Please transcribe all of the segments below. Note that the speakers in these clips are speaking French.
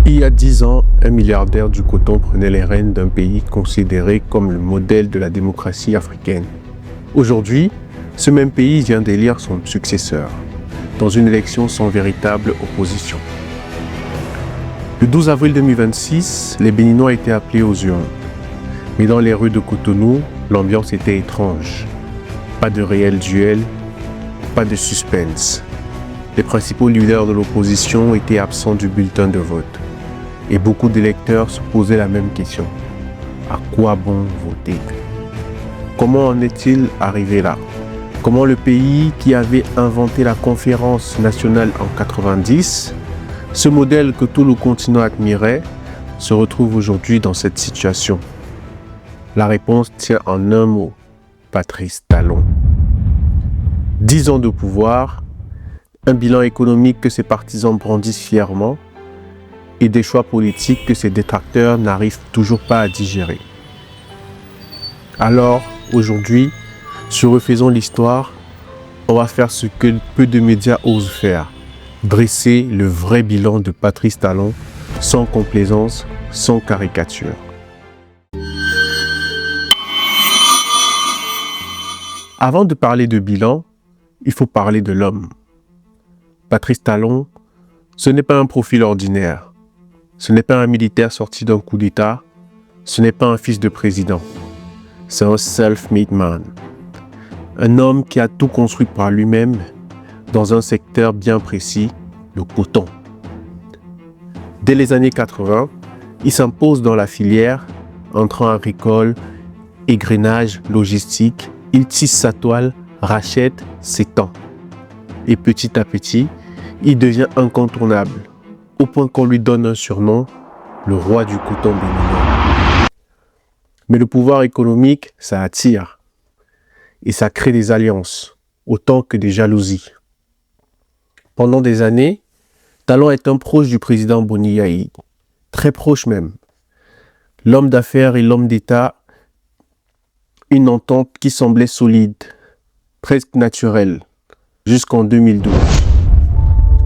Il y a 10 ans, un milliardaire du coton prenait les rênes d'un pays considéré comme le modèle de la démocratie africaine. Aujourd'hui, ce même pays vient d'élire son successeur, dans une élection sans véritable opposition. Le 12 avril 2026, les Béninois étaient appelés aux urnes. Mais dans les rues de Cotonou, l'ambiance était étrange. Pas de réel duel, pas de suspense. Les principaux leaders de l'opposition étaient absents du bulletin de vote. Et beaucoup d'électeurs se posaient la même question. À quoi bon voter? Comment en est-il arrivé là? Comment le pays qui avait inventé la conférence nationale en 90, ce modèle que tout le continent admirait, se retrouve aujourd'hui dans cette situation? La réponse tient en un mot: Patrice Talon. 10 ans de pouvoir, un bilan économique que ses partisans brandissent fièrement, et des choix politiques que ses détracteurs n'arrivent toujours pas à digérer. Alors, aujourd'hui, sur Refaisons l'Histoire, on va faire ce que peu de médias osent faire: dresser le vrai bilan de Patrice Talon, sans complaisance, sans caricature. Avant de parler de bilan, il faut parler de l'homme. Patrice Talon, ce n'est pas un profil ordinaire. Ce n'est pas un militaire sorti d'un coup d'État. Ce n'est pas un fils de président. C'est un self-made man. Un homme qui a tout construit par lui-même dans un secteur bien précis, le coton. Dès les années 80, il s'impose dans la filière, entrant agricole, égrenage, logistique. Il tisse sa toile, rachète, s'étend. Et petit à petit, il devient incontournable, au point qu'on lui donne un surnom, le roi du coton béninois. Mais le pouvoir économique, ça attire. Et ça crée des alliances, autant que des jalousies. Pendant des années, Talon est un proche du président Boni Yayi, très proche même. L'homme d'affaires et l'homme d'État, une entente qui semblait solide, presque naturelle, jusqu'en 2012.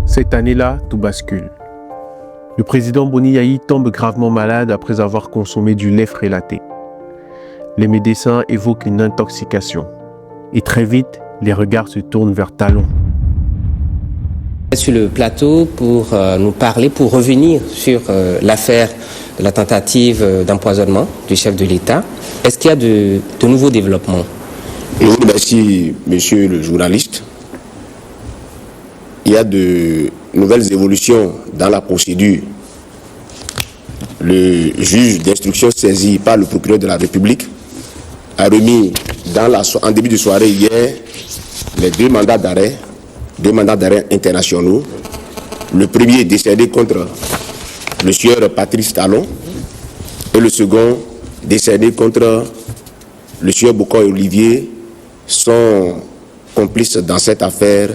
Cette année-là, tout bascule. Le président Boni Yayi tombe gravement malade après avoir consommé du lait frélaté. Les médecins évoquent une intoxication. Et très vite, les regards se tournent vers Talon. Sur le plateau pour nous parler, pour revenir sur l'affaire de la tentative d'empoisonnement du chef de l'État. Est-ce qu'il y a de nouveaux développements? Je vous remercie, monsieur le journaliste. Il y a de nouvelles évolutions dans la procédure. Le juge d'instruction saisi par le procureur de la République a remis en début de soirée hier les deux mandats d'arrêt internationaux. Le premier décédé contre le sieur Patrice Talon et le second décédé contre le sieur Bokoy Olivier sont complices dans cette affaire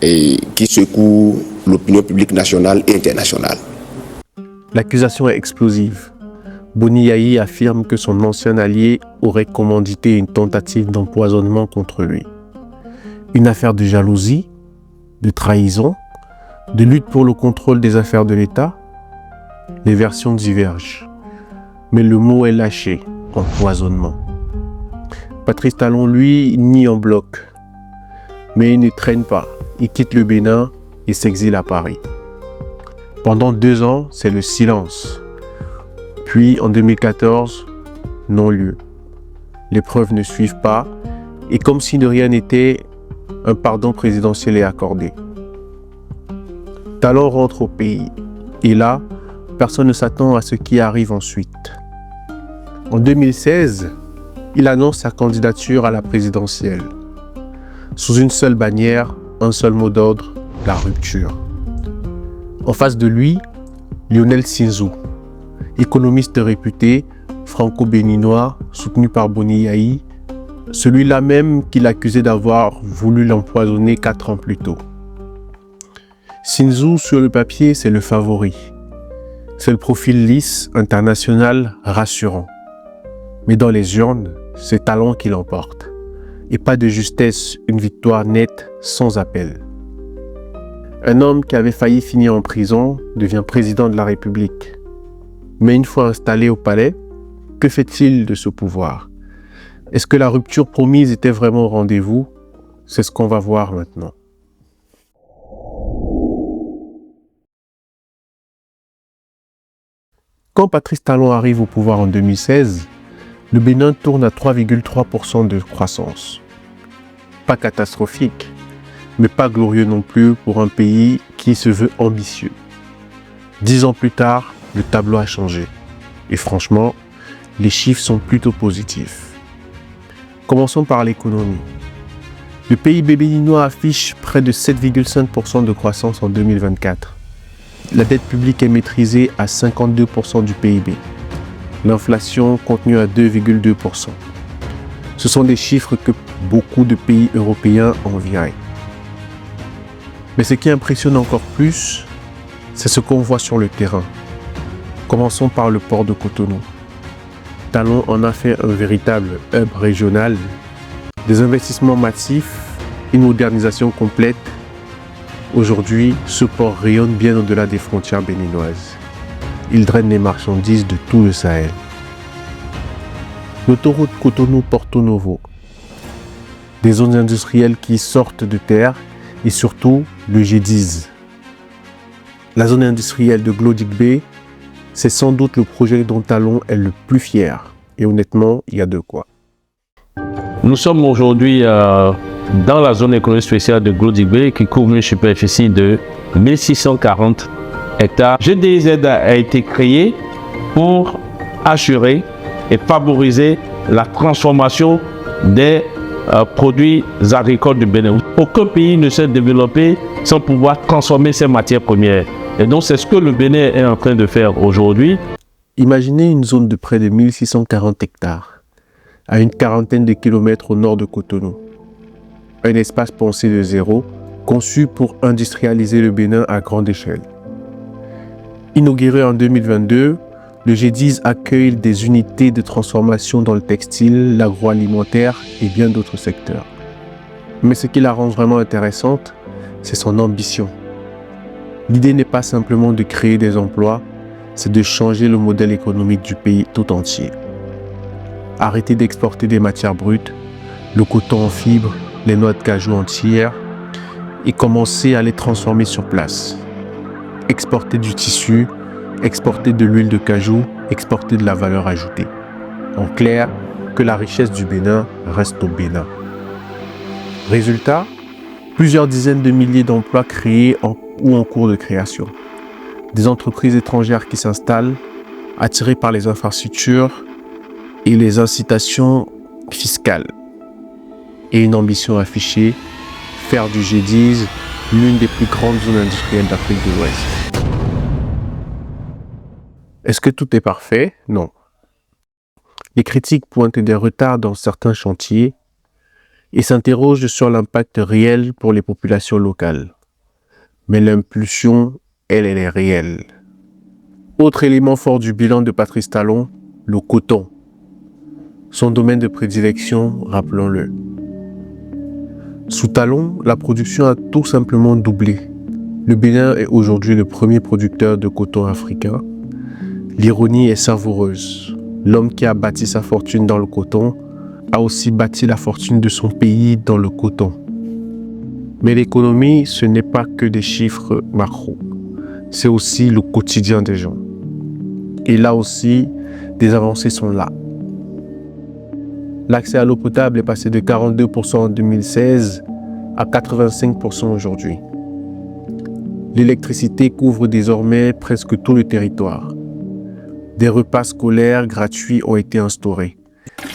et qui secoue l'opinion publique nationale et internationale. L'accusation est explosive. Boni Yayi affirme que son ancien allié aurait commandité une tentative d'empoisonnement contre lui. Une affaire de jalousie, de trahison, de lutte pour le contrôle des affaires de l'État. Les versions divergent. Mais le mot est lâché: empoisonnement. Patrice Talon, lui, nie en bloc. Mais il ne traîne pas. Il quitte le Bénin et s'exile à Paris. Pendant 2 ans, c'est le silence. Puis, en 2014, non-lieu. Les preuves ne suivent pas, et comme si de rien n'était, un pardon présidentiel est accordé. Talon rentre au pays, et là, personne ne s'attend à ce qui arrive ensuite. En 2016, il annonce sa candidature à la présidentielle. Sous une seule bannière, un seul mot d'ordre: la rupture. En face de lui, Lionel Sinzou, économiste réputé, franco-béninois, soutenu par Boni Yayi, celui-là même qu'il accusait d'avoir voulu l'empoisonner 4 ans plus tôt. Sinzou, sur le papier, c'est le favori. C'est le profil lisse, international, rassurant. Mais dans les urnes, c'est Talon qui l'emporte. Et pas de justesse, une victoire nette, sans appel. Un homme qui avait failli finir en prison devient président de la République. Mais une fois installé au palais, que fait-il de ce pouvoir? Est-ce que la rupture promise était vraiment au rendez-vous? C'est ce qu'on va voir maintenant. Quand Patrice Talon arrive au pouvoir en 2016, le Bénin tourne à 3,3% de croissance. Pas catastrophique, mais pas glorieux non plus pour un pays qui se veut ambitieux. 10 ans plus tard, le tableau a changé. Et franchement, les chiffres sont plutôt positifs. Commençons par l'économie. Le PIB béninois affiche près de 7,5% de croissance en 2024. La dette publique est maîtrisée à 52% du PIB. L'inflation contenue à 2,2%. Ce sont des chiffres que beaucoup de pays européens envieraient. Mais ce qui impressionne encore plus, c'est ce qu'on voit sur le terrain. Commençons par le port de Cotonou. Talon en a fait un véritable hub régional. Des investissements massifs, une modernisation complète. Aujourd'hui, ce port rayonne bien au-delà des frontières béninoises. Il draine les marchandises de tout le Sahel. L'autoroute Cotonou-Porto Novo. Des zones industrielles qui sortent de terre et surtout le G10. La zone industrielle de Glodic Bay, c'est sans doute le projet dont Talon est le plus fier. Et honnêtement, il y a de quoi. Nous sommes aujourd'hui dans la zone économique spéciale de Glodic Bay qui couvre une superficie de 1640 hectares. GDZ a été créé pour assurer et favoriser la transformation des produits agricoles du Bénin. Aucun pays ne s'est développé sans pouvoir transformer ses matières premières. Et donc c'est ce que le Bénin est en train de faire aujourd'hui. Imaginez une zone de près de 1640 hectares, à une quarantaine de kilomètres au nord de Cotonou. Un espace pensé de zéro, conçu pour industrialiser le Bénin à grande échelle. Inauguré en 2022, le G10 accueille des unités de transformation dans le textile, l'agroalimentaire et bien d'autres secteurs. Mais ce qui la rend vraiment intéressante, c'est son ambition. L'idée n'est pas simplement de créer des emplois, c'est de changer le modèle économique du pays tout entier. Arrêter d'exporter des matières brutes, le coton en fibre, les noix de cajou entières, et commencer à les transformer sur place. Exporter du tissu, exporter de l'huile de cajou, exporter de la valeur ajoutée. En clair, que la richesse du Bénin reste au Bénin. Résultat, plusieurs dizaines de milliers d'emplois créés ou en cours de création. Des entreprises étrangères qui s'installent, attirées par les infrastructures et les incitations fiscales. Et une ambition affichée, faire du G10 l'une des plus grandes zones industrielles d'Afrique de l'Ouest. Est-ce que tout est parfait? Non. Les critiques pointent des retards dans certains chantiers et s'interrogent sur l'impact réel pour les populations locales. Mais l'impulsion, elle est réelle. Autre élément fort du bilan de Patrice Talon, le coton. Son domaine de prédilection, rappelons-le. Sous Talon, la production a tout simplement doublé. Le Bénin est aujourd'hui le premier producteur de coton africain. L'ironie est savoureuse. L'homme qui a bâti sa fortune dans le coton a aussi bâti la fortune de son pays dans le coton. Mais l'économie, ce n'est pas que des chiffres macro. C'est aussi le quotidien des gens. Et là aussi, des avancées sont là. L'accès à l'eau potable est passé de 42% en 2016 à 85% aujourd'hui. L'électricité couvre désormais presque tout le territoire. Des repas scolaires gratuits ont été instaurés.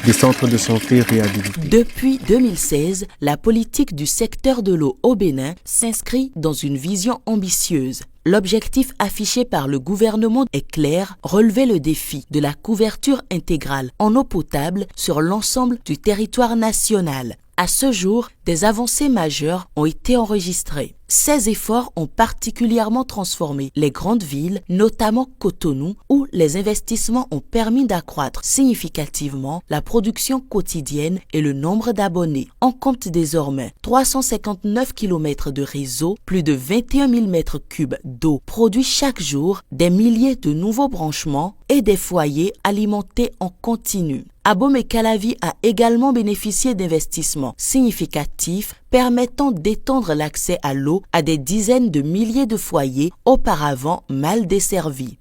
Des centres de santé réhabilités. Depuis 2016, la politique du secteur de l'eau au Bénin s'inscrit dans une vision ambitieuse. L'objectif affiché par le gouvernement est clair, relever le défi de la couverture intégrale en eau potable sur l'ensemble du territoire national. À ce jour, des avancées majeures ont été enregistrées. Ces efforts ont particulièrement transformé les grandes villes, notamment Cotonou, où les investissements ont permis d'accroître significativement la production quotidienne et le nombre d'abonnés. On compte désormais 359 km de réseau, plus de 21 000 m3 d'eau produits chaque jour, des milliers de nouveaux branchements et des foyers alimentés en continu. Abomey-Calavi a également bénéficié d'investissements significatifs permettant d'étendre l'accès à l'eau à des dizaines de milliers de foyers auparavant mal desservis.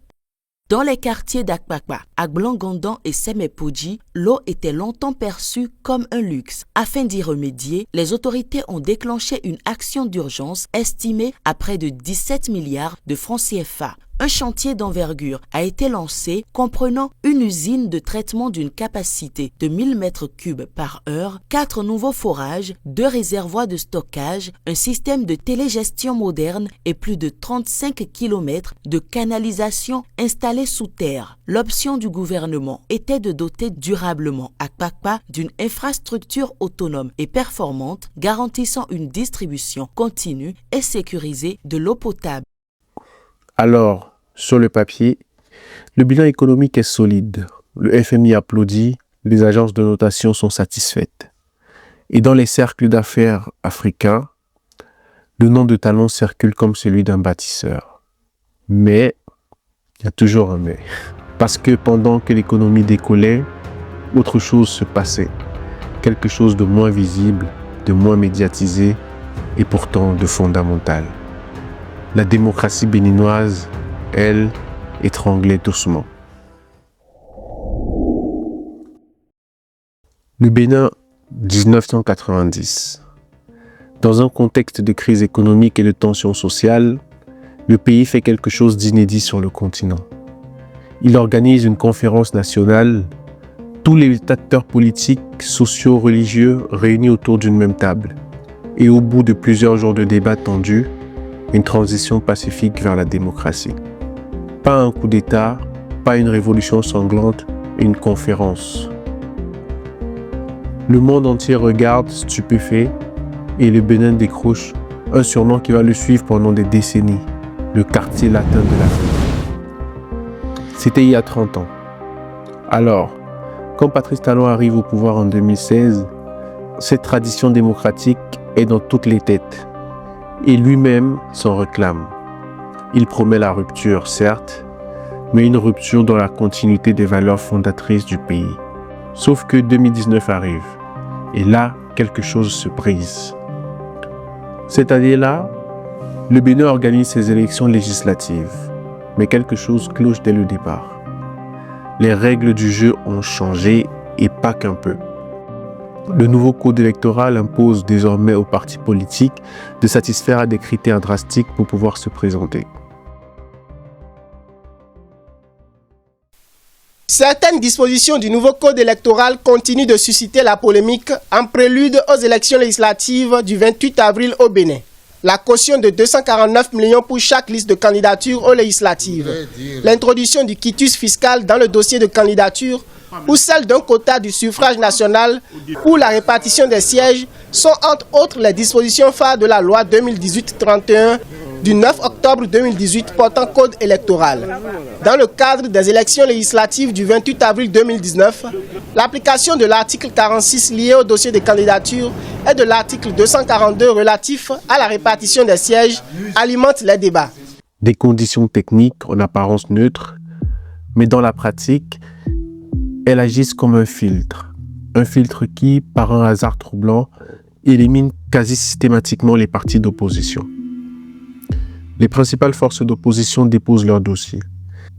Dans les quartiers d'Akpakpa, Agblangandon et Semepoji, l'eau était longtemps perçue comme un luxe. Afin d'y remédier, les autorités ont déclenché une action d'urgence estimée à près de 17 milliards de francs CFA. Un chantier d'envergure a été lancé comprenant une usine de traitement d'une capacité de 1000 m3 par heure, 4 nouveaux forages, 2 réservoirs de stockage, un système de télégestion moderne et plus de 35 km de canalisation installée sous terre. L'option du gouvernement était de doter durablement Akpakpa d'une infrastructure autonome et performante garantissant une distribution continue et sécurisée de l'eau potable. Alors, sur le papier, le bilan économique est solide. Le FMI applaudit, les agences de notation sont satisfaites. Et dans les cercles d'affaires africains, le nom de Talon circule comme celui d'un bâtisseur. Mais, il y a toujours un mais. Parce que pendant que l'économie décollait, autre chose se passait. Quelque chose de moins visible, de moins médiatisé et pourtant de fondamental. La démocratie béninoise, elle, étranglait doucement. Le Bénin, 1990. Dans un contexte de crise économique et de tensions sociales, le pays fait quelque chose d'inédit sur le continent. Il organise une conférence nationale, tous les acteurs politiques, sociaux, religieux réunis autour d'une même table. Et au bout de plusieurs jours de débats tendus, une transition pacifique vers la démocratie. Pas un coup d'État, pas une révolution sanglante, une conférence. Le monde entier regarde, stupéfait, et le Bénin décroche un surnom qui va le suivre pendant des décennies, le quartier latin de l'Afrique. C'était il y a 30 ans. Alors, quand Patrice Talon arrive au pouvoir en 2016, cette tradition démocratique est dans toutes les têtes. Et lui-même s'en réclame. Il promet la rupture, certes, mais une rupture dans la continuité des valeurs fondatrices du pays. Sauf que 2019 arrive, et là, quelque chose se brise. Cette année-là, le Bénin organise ses élections législatives, mais quelque chose cloche dès le départ. Les règles du jeu ont changé, et pas qu'un peu. Le nouveau code électoral impose désormais aux partis politiques de satisfaire à des critères drastiques pour pouvoir se présenter. Certaines dispositions du nouveau code électoral continuent de susciter la polémique en prélude aux élections législatives du 28 avril au Bénin. La caution de 249 millions pour chaque liste de candidature aux législatives, l'introduction du quitus fiscal dans le dossier de candidature ou celle d'un quota du suffrage national ou la répartition des sièges sont entre autres les dispositions phares de la loi 2018-31 du 9 octobre 2018 portant code électoral. Dans le cadre des élections législatives du 28 avril 2019, l'application de l'article 46 lié au dossier de candidature et de l'article 242 relatif à la répartition des sièges alimente les débats. Des conditions techniques en apparence neutres, mais dans la pratique, elles agissent comme un filtre qui, par un hasard troublant, élimine quasi systématiquement les partis d'opposition. Les principales forces d'opposition déposent leurs dossiers.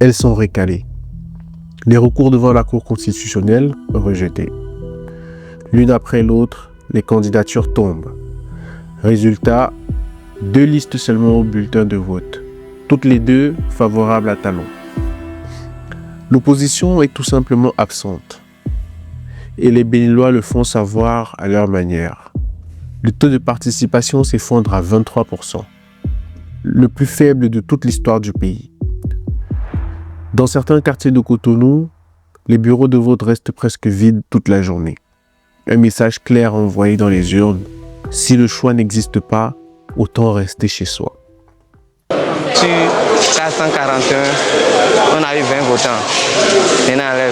Elles sont recalées. Les recours devant la Cour constitutionnelle, rejetés. L'une après l'autre, les candidatures tombent. Résultat, 2 listes seulement au bulletin de vote. Toutes les 2 favorables à Talon. L'opposition est tout simplement absente. Et les Béninois le font savoir à leur manière. Le taux de participation s'effondre à 23%. Le plus faible de toute l'histoire du pays. Dans certains quartiers de Cotonou, les bureaux de vote restent presque vides toute la journée. Un message clair envoyé dans les urnes, Si le choix n'existe pas, autant rester chez soi. Sur 441, on a eu 20 votants. Maintenant, les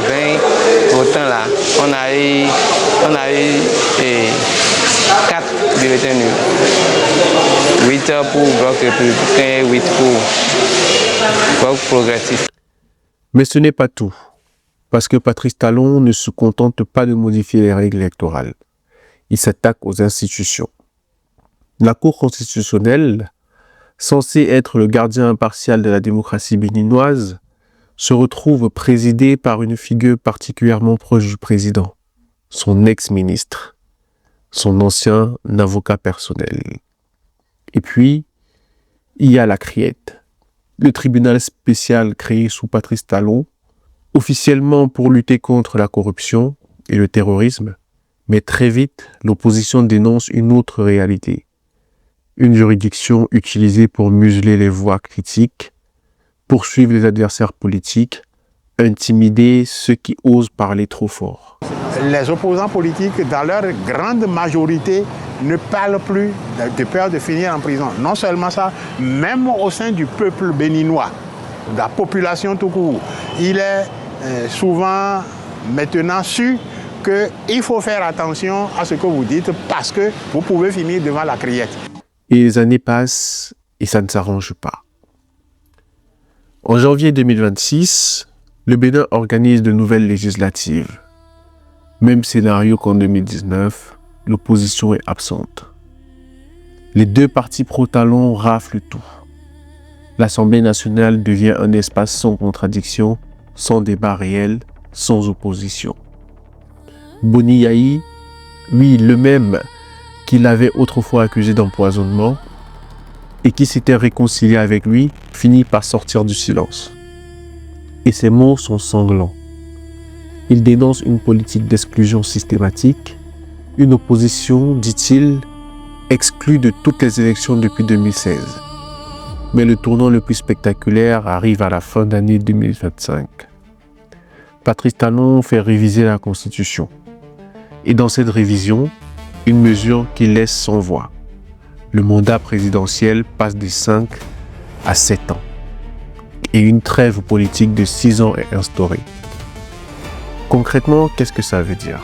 20 votants là, on a eu 4 bulletins nuls. 8 pour Bloc républicain, 8 pour Bloc progressiste. Mais ce n'est pas tout, parce que Patrice Talon ne se contente pas de modifier les règles électorales. Il s'attaque aux institutions. La Cour constitutionnelle, censée être le gardien impartial de la démocratie béninoise, se retrouve présidée par une figure particulièrement proche du président, son ex-ministre, son ancien avocat personnel. Et puis, il y a la Criette, le tribunal spécial créé sous Patrice Talon, officiellement pour lutter contre la corruption et le terrorisme, mais très vite, l'opposition dénonce une autre réalité. Une juridiction utilisée pour museler les voix critiques, poursuivre les adversaires politiques, intimider ceux qui osent parler trop fort. Les opposants politiques, dans leur grande majorité, ne parlent plus de peur de finir en prison. Non seulement ça, même au sein du peuple béninois, de la population tout court, il est souvent maintenant su qu'il faut faire attention à ce que vous dites parce que vous pouvez finir devant la criette. Et les années passent et ça ne s'arrange pas. En janvier 2026, le Bénin organise de nouvelles législatives. Même scénario qu'en 2019, l'opposition est absente. Les deux partis pro-Talon raflent tout. L'Assemblée nationale devient un espace sans contradiction, sans débat réel, sans opposition. Boni Yayi, lui, le même qui l'avait autrefois accusé d'empoisonnement et qui s'était réconcilié avec lui, finit par sortir du silence. Et ses mots sont sanglants. Il dénonce une politique d'exclusion systématique, une opposition, dit-il, exclue de toutes les élections depuis 2016. Mais le tournant le plus spectaculaire arrive à la fin d'année 2025. Patrice Talon fait réviser la Constitution. Et dans cette révision, une mesure qui laisse sans voix. Le mandat présidentiel passe de 5 à 7 ans. Et une trêve politique de 6 ans est instaurée. Concrètement, qu'est-ce que ça veut dire?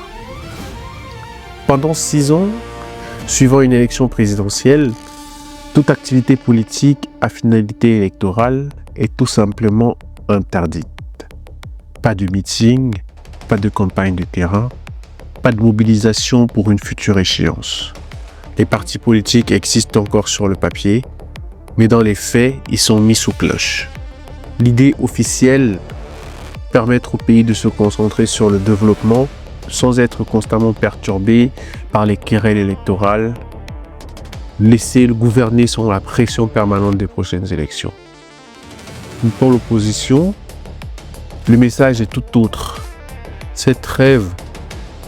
Pendant 6 ans, suivant une élection présidentielle, toute activité politique à finalité électorale est tout simplement interdite. Pas de meeting, pas de campagne de terrain, pas de mobilisation pour une future échéance. Les partis politiques existent encore sur le papier, mais dans les faits, ils sont mis sous cloche. L'idée officielle, permettre au pays de se concentrer sur le développement sans être constamment perturbé par les querelles électorales, laisser le gouverner sans la pression permanente des prochaines élections. Pour l'opposition, le message est tout autre. Cette trêve,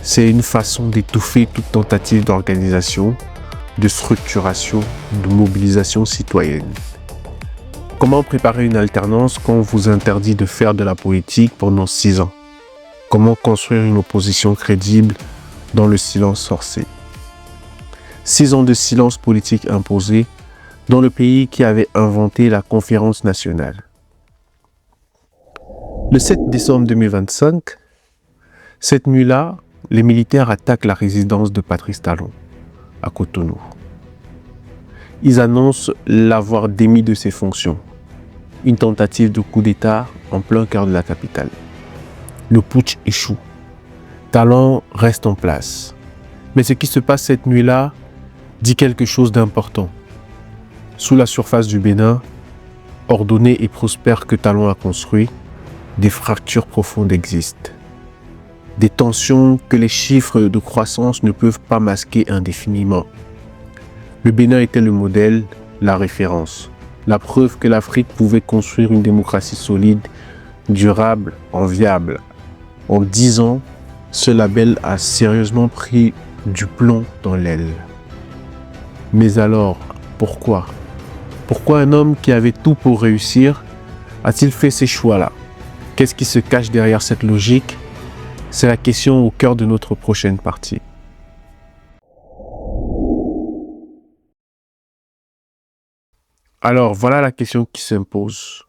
c'est une façon d'étouffer toute tentative d'organisation, de structuration, de mobilisation citoyenne. Comment préparer une alternance quand on vous interdit de faire de la politique pendant 6 ans? Comment construire une opposition crédible dans le silence forcé? 6 ans de silence politique imposé dans le pays qui avait inventé la conférence nationale. Le 7 décembre 2025, cette nuit-là, les militaires attaquent la résidence de Patrice Talon, à Cotonou. Ils annoncent l'avoir démis de ses fonctions. Une tentative de coup d'État en plein cœur de la capitale. Le putsch échoue. Talon reste en place. Mais ce qui se passe cette nuit-là dit quelque chose d'important. Sous la surface du Bénin, ordonné et prospère que Talon a construit, des fractures profondes existent. Des tensions que les chiffres de croissance ne peuvent pas masquer indéfiniment. Le Bénin était le modèle, la référence, la preuve que l'Afrique pouvait construire une démocratie solide, durable, enviable. En 10 ans, ce label a sérieusement pris du plomb dans l'aile. Mais alors, pourquoi? Pourquoi un homme qui avait tout pour réussir a-t-il fait ces choix-là? Qu'est-ce qui se cache derrière cette logique? C'est la question au cœur de notre prochaine partie. Alors voilà la question qui s'impose.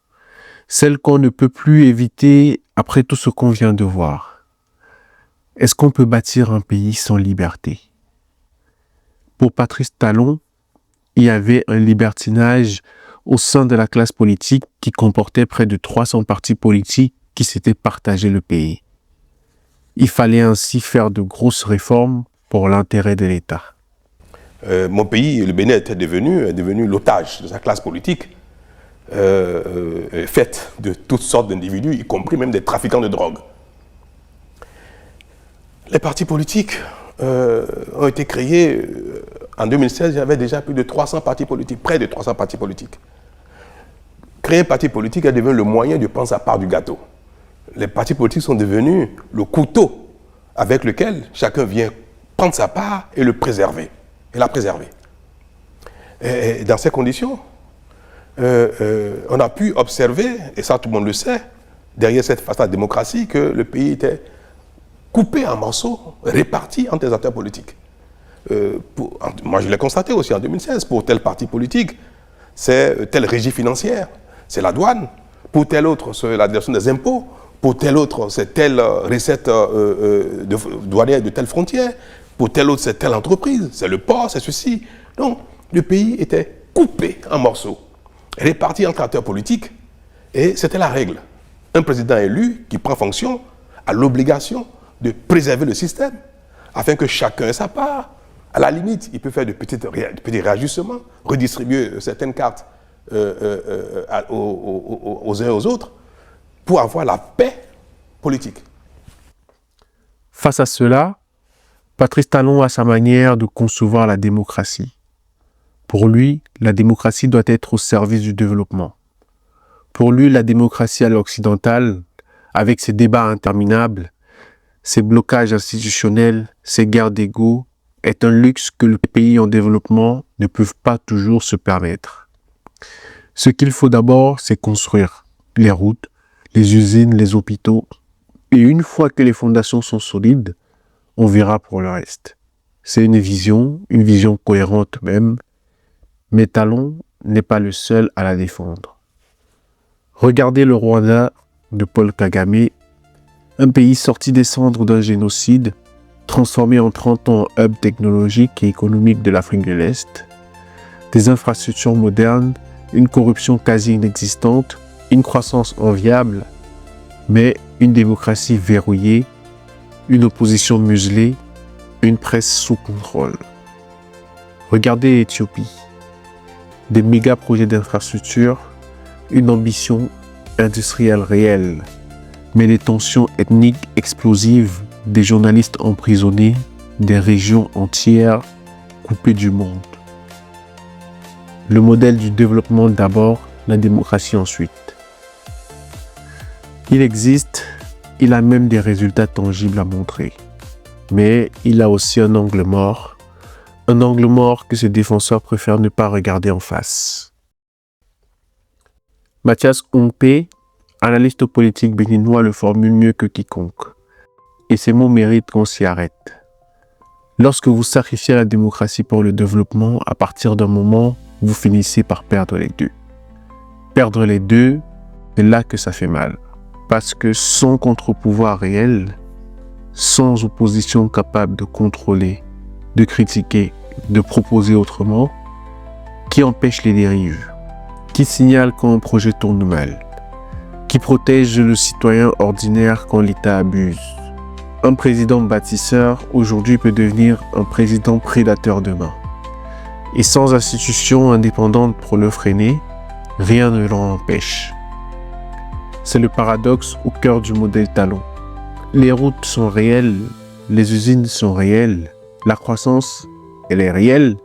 Celle qu'on ne peut plus éviter après tout ce qu'on vient de voir. Est-ce qu'on peut bâtir un pays sans liberté? Pour Patrice Talon, il y avait un libertinage au sein de la classe politique qui comportait près de 300 partis politiques qui s'étaient partagé le pays. Il fallait ainsi faire de grosses réformes pour l'intérêt de l'État. Mon pays, le Bénin, est devenu l'otage de sa classe politique, faite de toutes sortes d'individus, y compris même des trafiquants de drogue. Les partis politiques ont été créés. En 2016, il y avait déjà plus de 300 partis politiques, près de 300 partis politiques. Créer un parti politique est devenu le moyen de prendre sa part du gâteau. Les partis politiques sont devenus le couteau avec lequel chacun vient prendre sa part et le préserver, et la préserver. Et dans ces conditions, on a pu observer, et ça tout le monde le sait, derrière cette façade démocratie, que le pays était coupé en morceaux, réparti entre les acteurs politiques. Moi, je l'ai constaté aussi en 2016. Pour tel parti politique, c'est telle régie financière, c'est la douane. Pour tel autre, c'est la direction des impôts. Pour tel autre, c'est telle recette douanière de telle frontière. Pour tel autre, c'est telle entreprise. C'est le port, c'est ceci. Donc, le pays était coupé en morceaux, réparti entre acteurs politiques. Et c'était la règle. Un président élu qui prend fonction a l'obligation de préserver le système afin que chacun ait sa part. À la limite, il peut faire de petits réajustements, redistribuer certaines cartes aux uns et aux autres pour avoir la paix politique. Face à cela, Patrice Talon a sa manière de concevoir la démocratie. Pour lui, la démocratie doit être au service du développement. Pour lui, la démocratie à l'occidentale, avec ses débats interminables, ses blocages institutionnels, ses guerres d'ego, est un luxe que les pays en développement ne peuvent pas toujours se permettre. Ce qu'il faut d'abord, c'est construire les routes, les usines, les hôpitaux. Et une fois que les fondations sont solides, on verra pour le reste. C'est une vision cohérente même, mais Talon n'est pas le seul à la défendre. Regardez le Rwanda de Paul Kagame, un pays sorti des cendres d'un génocide, transformé en 30 ans en hub technologique et économique de l'Afrique de l'Est, des infrastructures modernes, une corruption quasi inexistante, une croissance enviable, mais une démocratie verrouillée, une opposition muselée, une presse sous contrôle. Regardez l'Éthiopie, des méga projets d'infrastructures, une ambition industrielle réelle, mais des tensions ethniques explosives, des journalistes emprisonnés, des régions entières coupées du monde. Le modèle du développement d'abord, la démocratie ensuite. Il existe, il a même des résultats tangibles à montrer. Mais il a aussi un angle mort que ses défenseurs préfèrent ne pas regarder en face. Mathias Ompé, analyste politique béninois, le formule mieux que quiconque. Et ces mots méritent qu'on s'y arrête. Lorsque vous sacrifiez la démocratie pour le développement, à partir d'un moment, vous finissez par perdre les deux. Perdre les deux, c'est là que ça fait mal. Parce que sans contre-pouvoir réel, sans opposition capable de contrôler, de critiquer, de proposer autrement, qui empêche les dérives, qui signale quand un projet tourne mal, qui protège le citoyen ordinaire quand l'État abuse. Un président bâtisseur aujourd'hui peut devenir un président prédateur demain. Et sans institutions indépendantes pour le freiner, rien ne l'en empêche. C'est le paradoxe au cœur du modèle Talon. Les routes sont réelles, les usines sont réelles, la croissance, elle est réelle,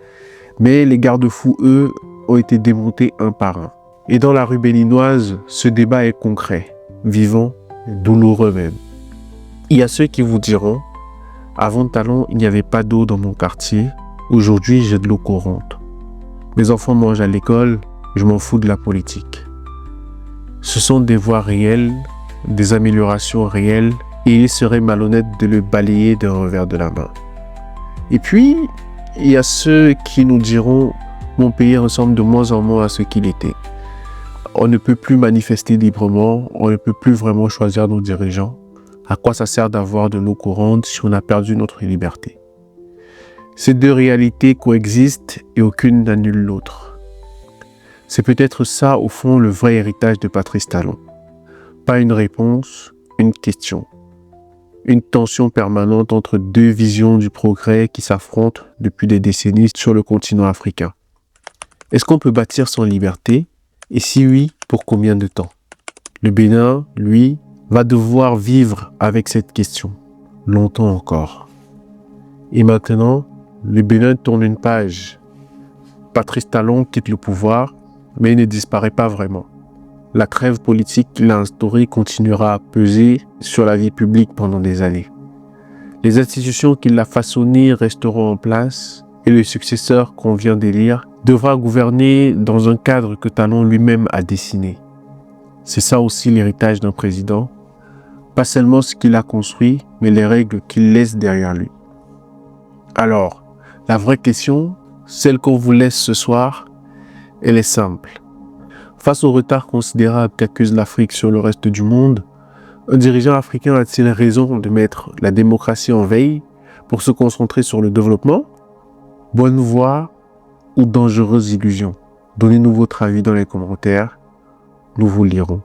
mais les garde-fous, eux, ont été démontés un par un. Et dans la rue béninoise, ce débat est concret, vivant, douloureux même. Il y a ceux qui vous diront, avant Talon, il n'y avait pas d'eau dans mon quartier, aujourd'hui j'ai de l'eau courante. Mes enfants mangent à l'école, je m'en fous de la politique. Ce sont des voies réelles, des améliorations réelles, et il serait malhonnête de le balayer d'un revers de la main. Et puis, il y a ceux qui nous diront, mon pays ressemble de moins en moins à ce qu'il était. On ne peut plus manifester librement, on ne peut plus vraiment choisir nos dirigeants. À quoi ça sert d'avoir de l'eau courante si on a perdu notre liberté? Ces deux réalités coexistent et aucune n'annule l'autre. C'est peut-être ça, au fond, le vrai héritage de Patrice Talon. Pas une réponse, une question. Une tension permanente entre deux visions du progrès qui s'affrontent depuis des décennies sur le continent africain. Est-ce qu'on peut bâtir sans liberté? Et si oui, pour combien de temps? Le Bénin, lui, va devoir vivre avec cette question, longtemps encore. Et maintenant, le Bénin tourne une page. Patrice Talon quitte le pouvoir, mais il ne disparaît pas vraiment. La trêve politique qu'il a instaurée continuera à peser sur la vie publique pendant des années. Les institutions qu'il a façonnées resteront en place et le successeur qu'on vient d'élire devra gouverner dans un cadre que Talon lui-même a dessiné. C'est ça aussi l'héritage d'un président, pas seulement ce qu'il a construit, mais les règles qu'il laisse derrière lui. Alors, la vraie question, celle qu'on vous laisse ce soir, elle est simple. Face au retard considérable qu'accuse l'Afrique sur le reste du monde, un dirigeant africain a-t-il raison de mettre la démocratie en veille pour se concentrer sur le développement? Bonne voie ou dangereuse illusion? Donnez-nous votre avis dans les commentaires, nous vous lirons.